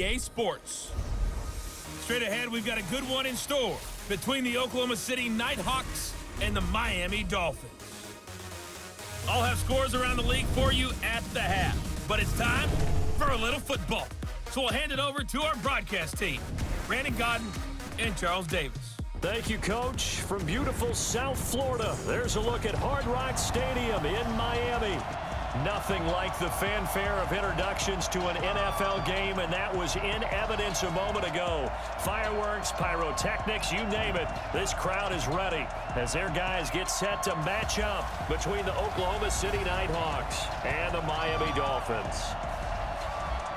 EA Sports. Straight ahead, we've got a good one in store between the Oklahoma City Nighthawks and the Miami Dolphins. I'll have scores around the league for you at the half, but it's time for a little football. So we'll hand it over to our broadcast team, Brandon Godden and Charles Davis. Thank you, Coach. From beautiful South Florida, there's a look at Hard Rock Stadium in Miami. Nothing like the fanfare of introductions to an NFL game, and that was in evidence a moment ago. Fireworks, pyrotechnics, you name it. This crowd is ready as their guys get set to match up between the Oklahoma City Nighthawks and the Miami Dolphins.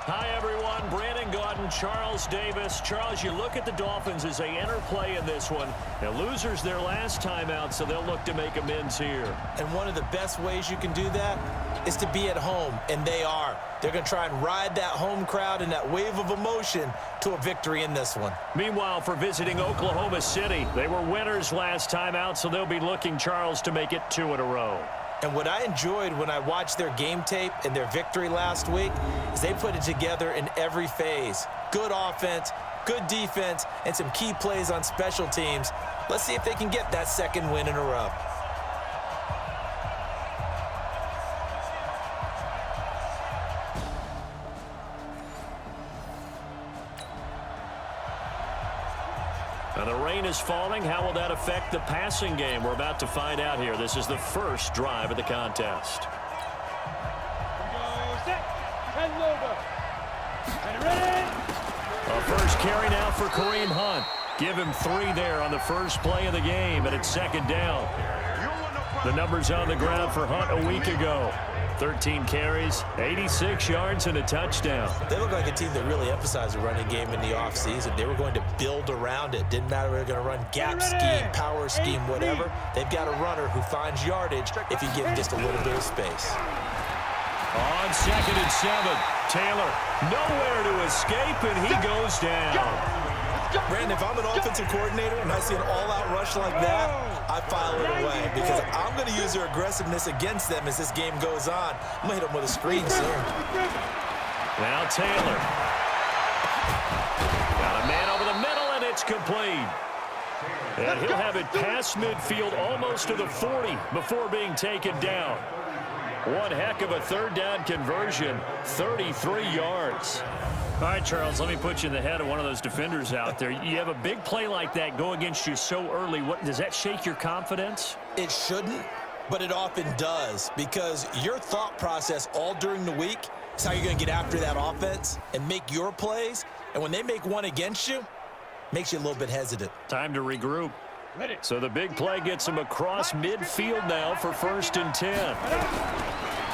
Hi, everyone. Brandon Godden, Charles Davis. Charles, you look at the Dolphins as they enter play in this one. Now, losers their last time out, so they'll look to make amends here. And one of the best ways you can do that is to be at home, and they are. They're going to try and ride that home crowd and that wave of emotion to a victory in this one. Meanwhile, for visiting Oklahoma City, they were winners last time out, so they'll be looking, Charles, to make it 2 in a row. And what I enjoyed when I watched their game tape and their victory last week is they put it together in every phase. Good offense, good defense, and some key plays on special teams. Let's see if they can get that second win in a row. Now the rain is falling. How will that affect the passing game? We're about to find out here. This is the first drive of the contest. A first carry now for Kareem Hunt. Give him 3 there on the first play of the game, and it's second down. The numbers on the ground for Hunt a week ago. 13 carries, 86 yards, and a touchdown. They look like a team that really emphasized the running game in the offseason. They were going to build around it. Didn't matter if they were going to run gap scheme, power scheme, whatever. They've got a runner who finds yardage if you give him just a little bit of space. On 2nd and 7, Taylor nowhere to escape, and he goes down. Brandon, if I'm an offensive coordinator and I see an all-out rush like that, I file it away because I'm going to use their aggressiveness against them as this game goes on. I'm going to hit them with a screen soon. Now Taylor. Got a man over the middle, and it's complete. And he'll have it past midfield almost to the 40 before being taken down. One heck of a third down conversion, 33 yards. All right, Charles, let me put you in the head of one of those defenders out there. You have a big play like that go against you so early. Does that shake your confidence? It shouldn't, but it often does because your thought process all during the week is how you're going to get after that offense and make your plays. And when they make one against you, it makes you a little bit hesitant. Time to regroup. So the big play gets him across midfield now for 1st and 10.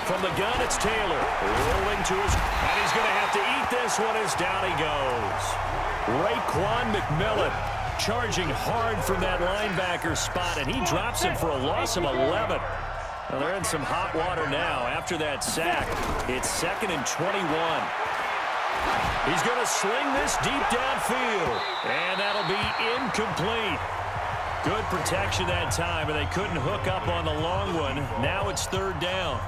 From the gun, it's Taylor. Rolling to his... And he's going to have to eat this one as down he goes. Raekwon McMillan charging hard from that linebacker spot, and he drops him for a loss of 11. Well, they're in some hot water now after that sack. It's 2nd and 21. He's going to sling this deep downfield, and that'll be incomplete. Good protection that time, and they couldn't hook up on the long one. Now it's 3rd down.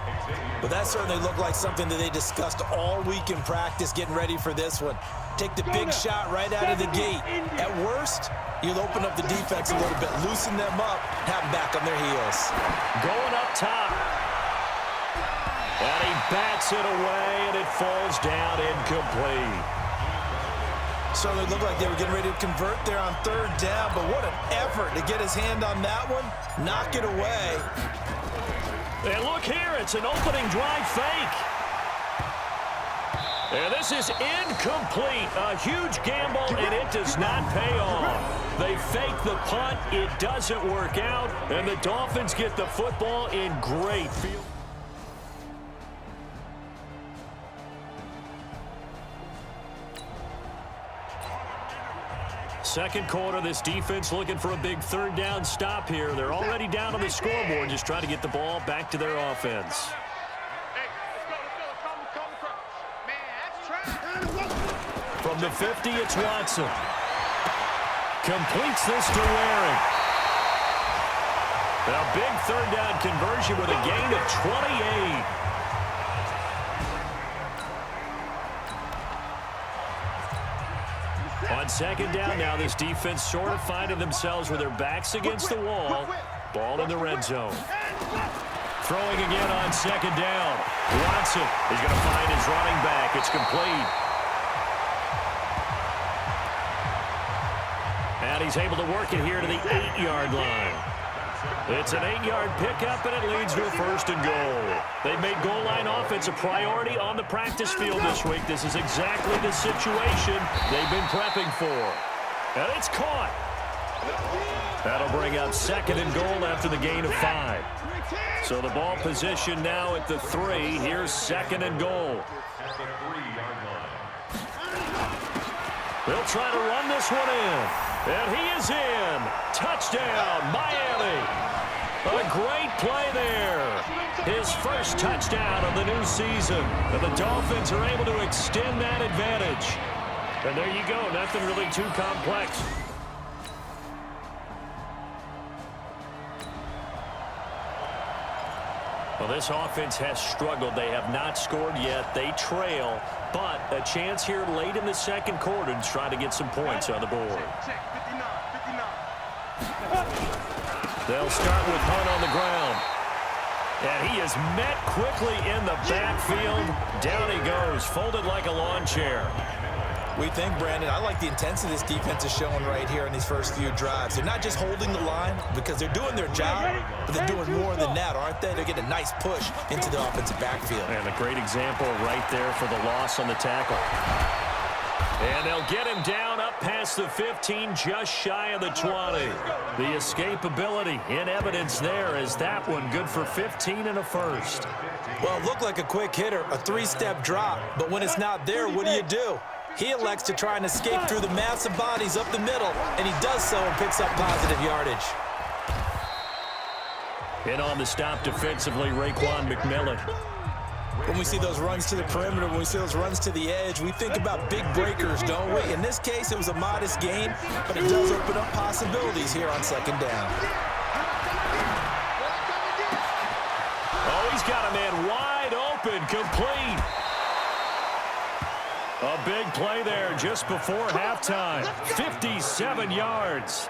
But that certainly looked like something that they discussed all week in practice getting ready for this one. Take the big shot right out of the gate. At worst, you'll open up the defense a little bit, loosen them up, have them back on their heels. Going up top. And he bats it away, and it falls down incomplete. Certainly looked like they were getting ready to convert there on 3rd down, but what an effort to get his hand on that one, knock it away. And look here, it's an opening drive fake. And this is incomplete. A huge gamble, and it does not pay off. They fake the punt. It doesn't work out, and the Dolphins get the football in great field. Second quarter, this defense looking for a big 3rd down stop here. They're already down on the scoreboard, just trying to get the ball back to their offense. From the 50, it's Watson. Completes this to Waring. A big 3rd down conversion with a gain of 28. On second down now, this defense sort of finding themselves with their backs against the wall. Ball in the red zone. Throwing again on second down. Watson is going to find his running back. It's complete. And he's able to work it here to the 8-yard line. It's an 8-yard pickup, and it leads to a first and goal. They've made goal line offense a priority on the practice field this week. This is exactly the situation they've been prepping for. And it's caught. That'll bring up second and goal after the gain of 5. So the ball position now at the 3. Here's second and goal. They'll try to run this one in. And he is in. Touchdown, Miami. A great play there. His first touchdown of the new season. And the Dolphins are able to extend that advantage. And there you go. Nothing really too complex. Well, this offense has struggled. They have not scored yet. They trail. But a chance here late in the second quarter to try to get some points on the board. They'll start with Hunt on the ground. And he is met quickly in the backfield. Down he goes, folded like a lawn chair. We think, Brandon, I like the intensity this defense is showing right here in these first few drives. They're not just holding the line because they're doing their job, but they're doing more than that, aren't they? They're getting a nice push into the offensive backfield. And a great example right there for the loss on the tackle. And they'll get him down up past the 15, just shy of the 20. The escapability in evidence there is that one good for 15 and a first. Well, it looked like a quick hitter, a 3-step drop, but when it's not there, what do? He elects to try and escape through the massive bodies up the middle, and he does so and picks up positive yardage. In on the stop defensively, Raekwon McMillan. When we see those runs to the perimeter, when we see those runs to the edge, we think about big breakers, don't we? In this case, it was a modest gain, but it does open up possibilities here on second down. Oh, he's got a man wide open, complete. A big play there just before halftime. 57 yards.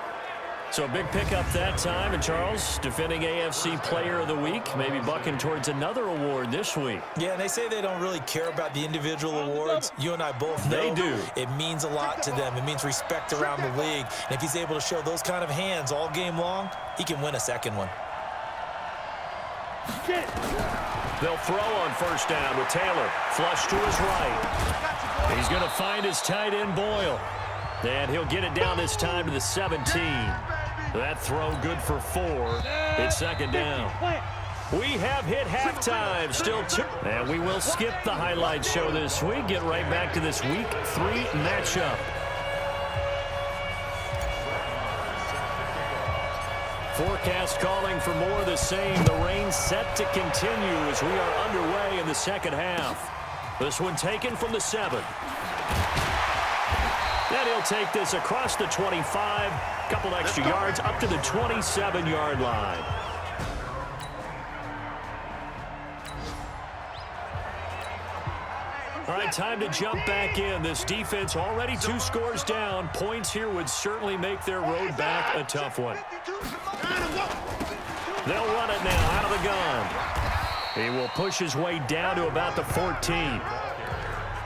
So a big pickup that time. And Charles, defending AFC Player of the Week, maybe bucking towards another award this week. Yeah, and they say they don't really care about the individual awards. You and I both know they do. It means a lot to them. It means respect around the league. And if he's able to show those kind of hands all game long, he can win a second one. They'll throw on first down with Taylor. Flush to his right. He's going to find his tight end, Boyle. And he'll get it down this time to the 17. That throw good for 4. It's second down. We have hit halftime. Still 2. And we will skip the highlight show this week. Get right back to this Week 3 matchup. Forecast calling for more of the same. The rain set to continue as we are underway in the second half. This one taken from the 7. Then he'll take this across the 25. Couple extra yards up to the 27-yard line. All right, time to jump back in. This defense already 2 scores down. Points here would certainly make their road back a tough one. They'll run it now out of the gun. He will push his way down to about the 14.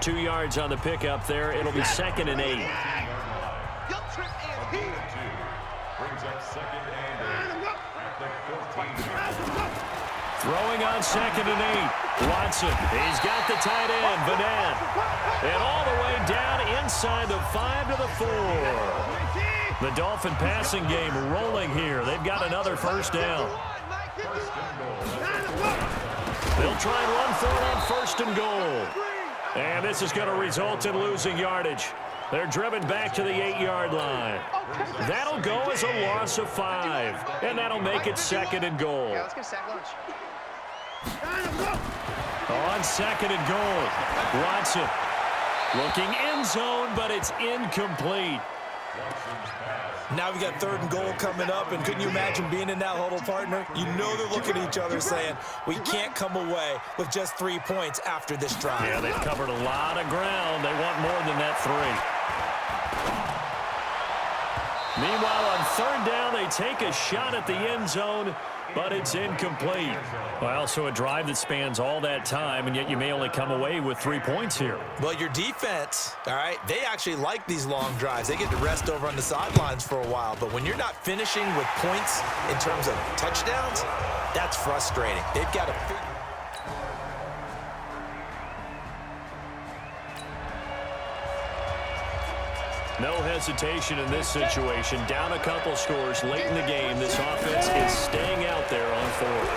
2 yards on the pickup there. It'll be second and 8. Throwing on second and 8. Watson. He's got the tight end, Vanette. And all the way down inside the 5 to the 4. The Dolphin passing game rolling here. They've got another first down. They'll try and run for it on first and goal. And this is going to result in losing yardage. They're driven back to the 8-yard line. That'll go as a loss of 5. And that'll make it second and goal. Let's get sack lunch. On second and goal, Watson looking end zone, but it's incomplete. Now we got third and goal coming up, and couldn't you imagine being in that huddle, partner? You know they're looking at each other saying, we can't come away with just 3 points after this drive. Yeah, they've covered a lot of ground. They want more than that 3. Meanwhile, on third down, they take a shot at the end zone, but it's incomplete. Well, so a drive that spans all that time, and yet you may only come away with 3 points here. Well, your defense, all right, they actually like these long drives. They get to rest over on the sidelines for a while, but when you're not finishing with points in terms of touchdowns, that's frustrating. They've got to figure. No hesitation in this situation. Down a couple scores late in the game. This offense is staying out there on fourth.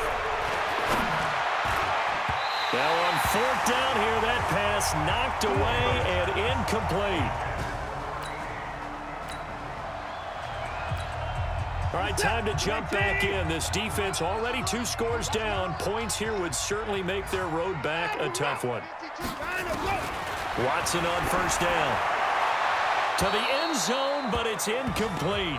Now on fourth down here, that pass knocked away and incomplete. All right, time to jump back in. This defense already 2 scores down. Points here would certainly make their road back a tough one. Watson on first down. To the end zone, but it's incomplete.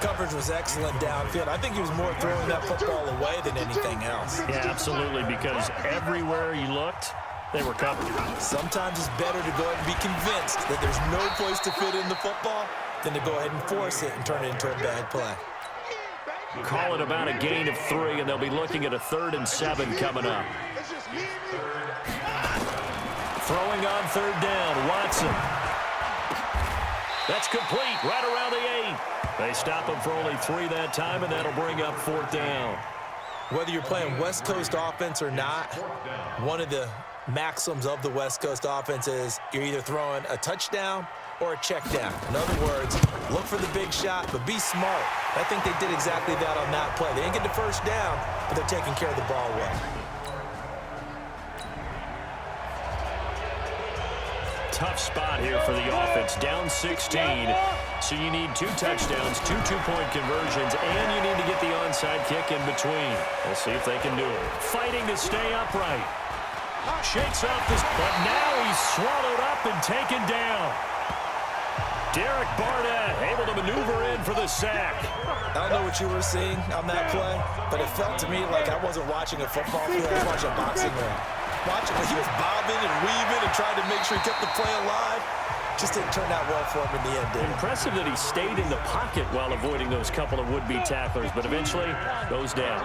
Coverage was excellent downfield. I think he was more throwing that football away than anything else. Yeah, absolutely, because everywhere he looked, they were covered. Sometimes it's better to go ahead and be convinced that there's no place to fit in the football than to go ahead and force it and turn it into a bad play. Call it about a gain of 3, and they'll be looking at a 3rd and 7 coming up. Throwing on third down, Watson. That's complete, right around the 8. They stop him for only 3 that time, and that'll bring up fourth down. Whether you're playing West Coast offense or not, one of the maxims of the West Coast offense is you're either throwing a touchdown or a check down. In other words, look for the big shot, but be smart. I think they did exactly that on that play. They didn't get the first down, but they're taking care of the ball well. Tough spot here for the offense. Down 16. So you need 2 touchdowns, 2 two-point conversions, and you need to get the onside kick in between. We'll see if they can do it. Fighting to stay upright. Shakes off this, but now he's swallowed up and taken down. Derek Barnett able to maneuver in for the sack. I don't know what you were seeing on that play, but it felt to me like I wasn't watching a football field. I was watching a boxing ring. He was bobbing and weaving and trying to make sure he kept the play alive. Just didn't turn out well for him in the end, did it? Impressive that he stayed in the pocket while avoiding those couple of would-be tacklers, but eventually goes down.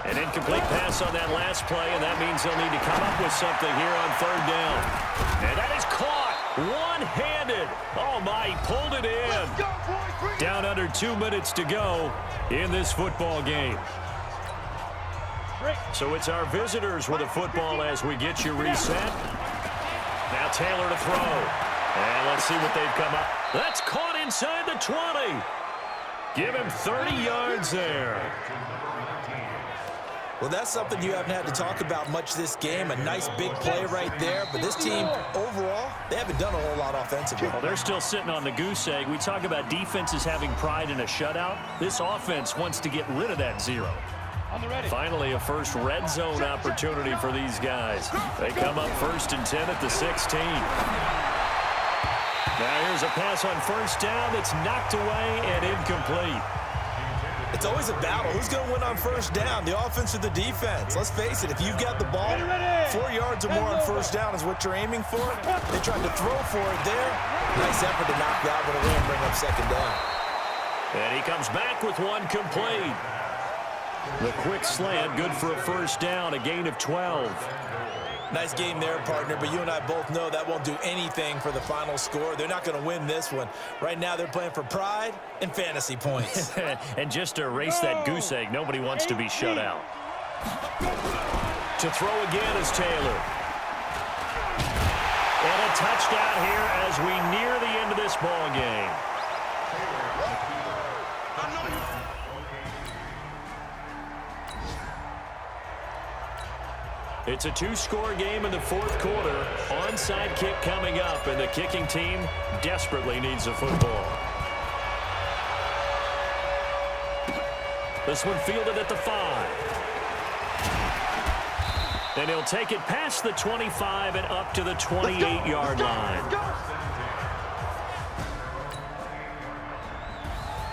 An incomplete pass on that last play, and that means they'll need to come up with something here on third down. And that is caught one-handed. Oh, my, he pulled it in. Down under 2 minutes to go in this football game. So it's our visitors with a football as we get you reset. Now Taylor to throw. And let's see what they've come up. That's caught inside the 20. Give him 30 yards there. Well, that's something you haven't had to talk about much this game. A nice big play right there. But this team, overall, they haven't done a whole lot offensively. Well, they're still sitting on the goose egg. We talk about defenses having pride in a shutout. This offense wants to get rid of that 0. Finally, a first red zone opportunity for these guys. They come up 1st and 10 at the 16. Now here's a pass on first down that's knocked away and incomplete. It's always a battle. Who's going to win on first down, the offense or the defense? Let's face it, if you've got the ball, 4 yards or more on first down is what you're aiming for. They tried to throw for it there. Nice effort to knock that one away and bring up second down. And he comes back with one complete. The quick slant, good for a first down, a gain of 12. Nice game there, partner, but you and I both know that won't do anything for the final score. They're not going to win this one. Right now, they're playing for pride and fantasy points. And just to erase that goose egg, nobody wants to be shut out. To throw again is Taylor. And a touchdown here as we near the end of this ball game. It's a 2-score game in the 4th quarter. Onside kick coming up, and the kicking team desperately needs a football. This one fielded at the 5. And he'll take it past the 25 and up to the 28-yard line.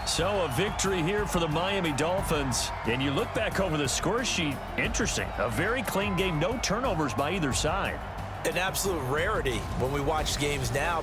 So a victory here for the Miami Dolphins. And you look back over the score sheet, interesting. A very clean game, no turnovers by either side. An absolute rarity when we watch games now.